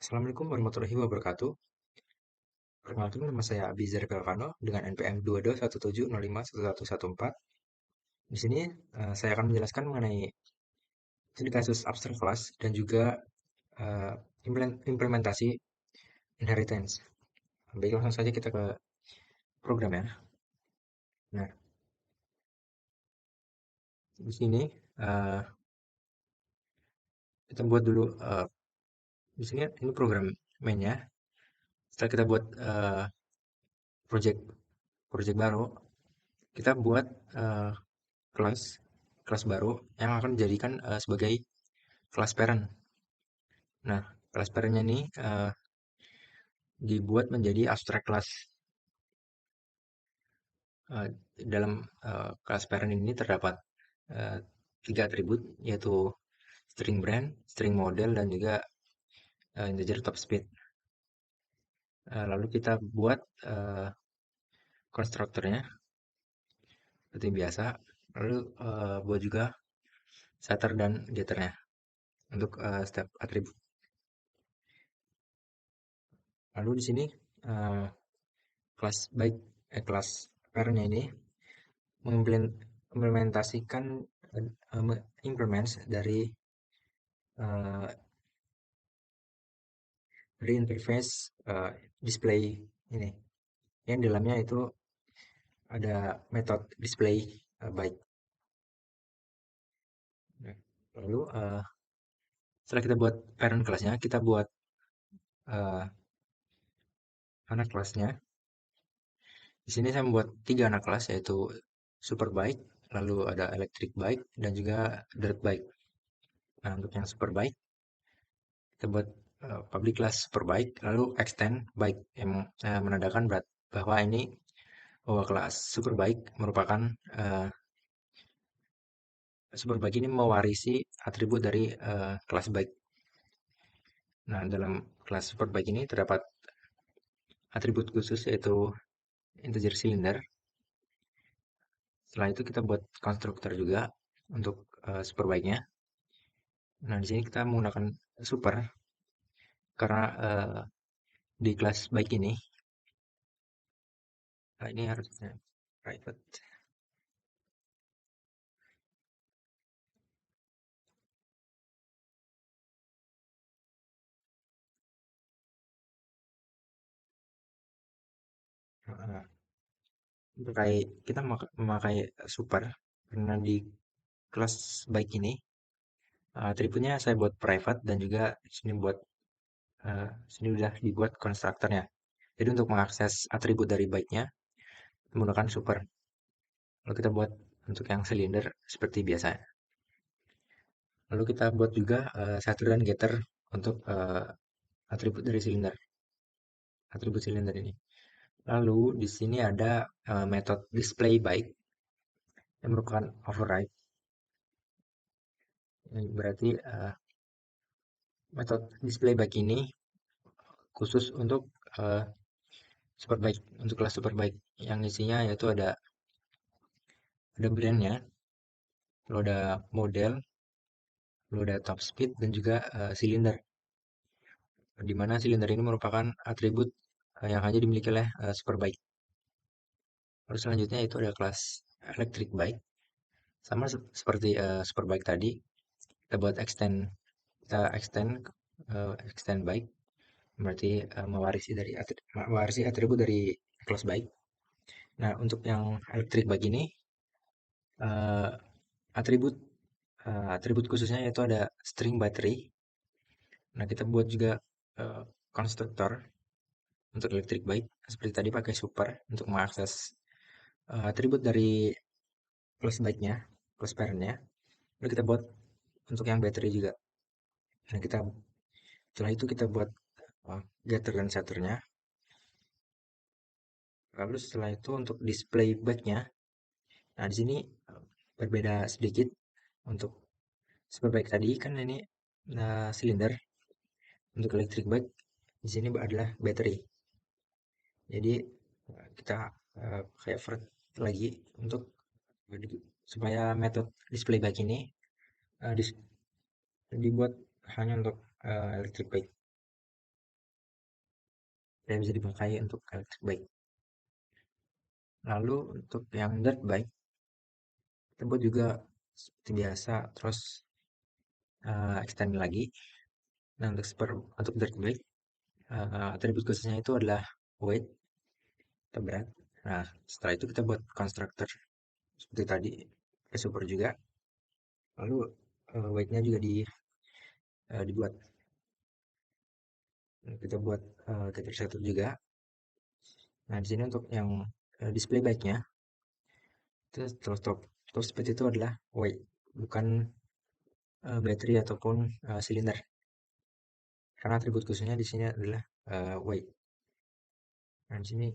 Assalamualaikum warahmatullahi wabarakatuh. Perkenalkan nama saya Abizar Galvano dengan NPM 2217051114. Di sini saya akan menjelaskan mengenai studi kasus abstrak kelas dan juga eh, implementasi inheritance. Baik, langsung saja kita ke program ya. Nah, di sini eh, kita buat dulu di sini ini program mainnya. Setelah kita buat project project baru, kita buat eh, kelas kelas baru yang akan dijadikan sebagai kelas parent. Nah, kelas parentnya ini dibuat menjadi abstract class. Eh, dalam kelas parent ini terdapat eh, tiga atribut, yaitu string brand, string model, dan juga integer top speed. Lalu kita buat konstruktornya seperti biasa. Lalu buat juga setter dan getternya untuk setiap atribut. Lalu di sini eh, kelas baik kelas parentnya ini mengimplementasikan implements eh, dari interface display ini yang di dalamnya itu ada metode display byte. Nah, lalu setelah kita buat parent kelasnya, kita buat uh, anak kelasnya. Di sini saya membuat tiga anak kelas, yaitu super byte, lalu ada electric byte, dan juga dirt byte. Nah, untuk yang super byte kita buat public class super byte, lalu extend byte yang menandakan bahwa ini bahwa kelas super byte merupakan super byte ini mewarisi atribut dari kelas byte. Nah, dalam kelas super byte ini terdapat atribut khusus, yaitu integer cylinder. Setelah itu kita buat konstruktor juga untuk super byte-nya. Nah, di sini kita menggunakan super karena di kelas byte ini ini harusnya private. Nah, kita memakai super karena di kelas byte ini atributnya saya buat private, dan juga sini udah dibuat konstruktornya. Jadi untuk mengakses atribut dari byte-nya menggunakan super. Lalu kita buat untuk yang silinder seperti biasa. Lalu kita buat juga setter dan getter untuk atribut dari silinder, atribut silinder ini. Lalu di sini ada metode display byte yang merupakan override. Yang berarti metode display byte ini khusus untuk uh, superbike, untuk kelas superbike yang isinya yaitu ada brandnya, lalu ada model, lalu ada top speed, dan juga silinder. Di mana silinder ini merupakan atribut yang hanya dimiliki oleh superbike. Lalu selanjutnya itu ada kelas electric bike, sama seperti superbike tadi. Kita buat extend bike, berarti mewarisi atribut dari kelas bike. Nah, untuk yang electric bike ini eh, atribut atribut khususnya yaitu ada string battery. Nah, kita buat juga konstruktor untuk electric bike seperti tadi pakai super untuk mengakses atribut dari plus bike-nya, plus parent-nya. Lalu kita buat untuk yang battery juga. Nah, setelah itu kita buat getter dan setter-nya. Lalu setelah itu untuk display bike-nya. Nah, di sini berbeda sedikit. Untuk super bike tadi kan ini silinder. Untuk electric bike di sini adalah battery. Jadi kita pakai effort lagi untuk supaya metode display bike ini dibuat hanya untuk electric bike. tidak bisa dipakai untuk electric bike. Lalu untuk yang dirt bike, kita buat juga seperti biasa, terus extend lagi. Nah, untuk dirt bike, atribut khususnya itu adalah weight atau berat. Nah, setelah itu kita buat constructor seperti tadi, ke support juga. Lalu weight-nya juga dibuat. Kita buat capacitor juga. Nah, di sini untuk yang display bike-nya, terus top speed itu adalah weight, bukan baterai ataupun silinder. Karena atribut khususnya di sini adalah weight. Nah, di sini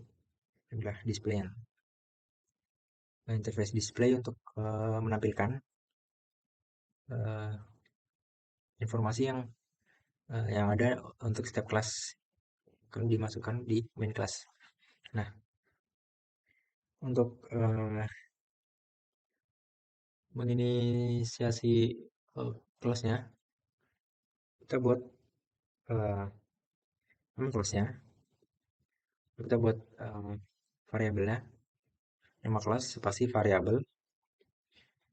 adalah display. Nah, interface display untuk menampilkan uh, informasi yang ada untuk setiap kelas akan dimasukkan di main class. Nah, untuk menginisiasi kelasnya, kita buat kelasnya, kita buat variabelnya, nama kelas spasi variabel,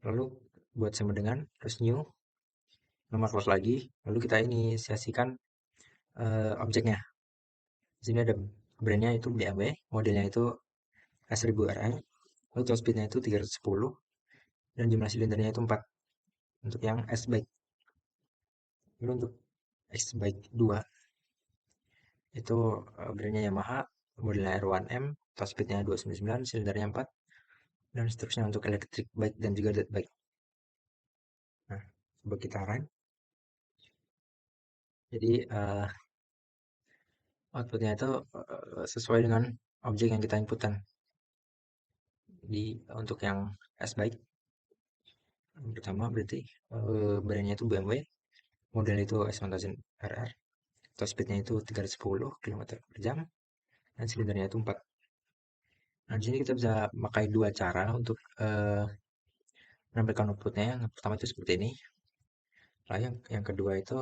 lalu buat sama dengan terus new, nama kelas lagi, lalu kita inisiasikan objeknya. Di sini ada brandnya itu BMW, modelnya itu S1000RR, lalu top speednya itu 310, dan jumlah silindernya itu 4 untuk yang S-Bike. Lalu untuk X-Bike 2 itu brandnya Yamaha, modelnya R1M, top speednya 299, silindernya 4, dan seterusnya untuk electric bike dan juga dirt bike. Nah, coba kita run. Jadi outputnya itu sesuai dengan objek yang kita inputkan. Untuk yang S-Bike, yang pertama berarti brandnya itu BMW, model itu S1000RR, top speednya itu 310 km/jam, dan silindernya itu 4. Nah, di sini kita bisa memakai dua cara untuk menampilkan outputnya. Yang pertama itu seperti ini. Lalu yang kedua itu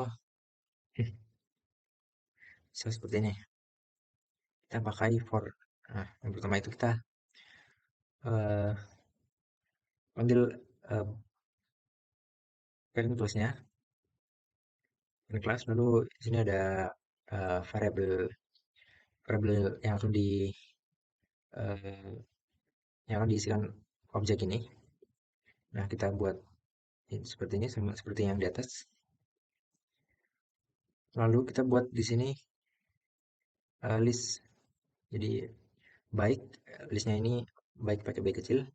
bisa seperti ini. Kita pakai for. Nah, yang pertama itu kita uh, panggil uh, parent class-nya, parent class. Lalu di sini ada variabel variabel uh, yang akan diisikan objek ini. Nah, kita buat seperti ini, sama seperti yang di atas. Lalu kita buat di sini list. Jadi baik, listnya ini baik pakai B kecil,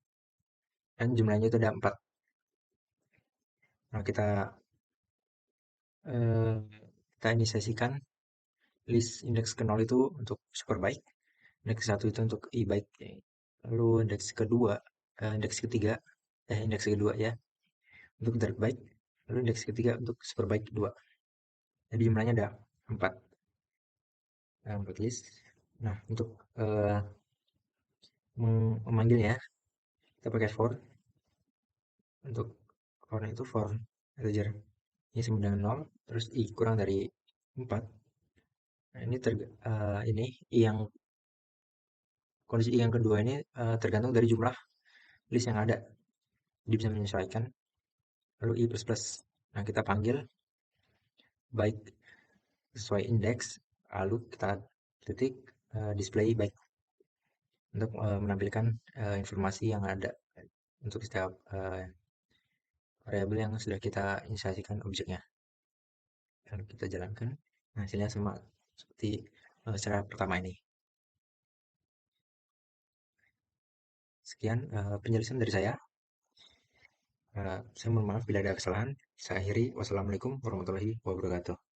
dan jumlahnya itu ada 4. Nah, eh, kita inisiasikan list indeks ke 0 itu untuk superbike, indeks 1 itu untuk e-bike, lalu indeks kedua ya untuk dirt bike, lalu indeks ketiga untuk superbike 2. Jadi jumlahnya ada 4, 4 list. Nah, untuk memanggilnya kita pakai for. Untuk for itu for integer ini sama dengan 0, terus i kurang dari 4. Nah, ini i yang kondisi i yang kedua ini tergantung dari jumlah list yang ada. Jadi bisa menyesuaikan. Lalu i plus plus. Nah, kita panggil baik sesuai indeks, lalu kita titik display baik untuk menampilkan informasi yang ada untuk setiap variabel yang sudah kita inisiasikan objeknya. Lalu kita jalankan. Nah, hasilnya sama seperti cara pertama ini. Sekian penjelasan dari saya. Saya mohon maaf bila ada kesalahan. Saya akhiri. Wassalamualaikum warahmatullahi wabarakatuh.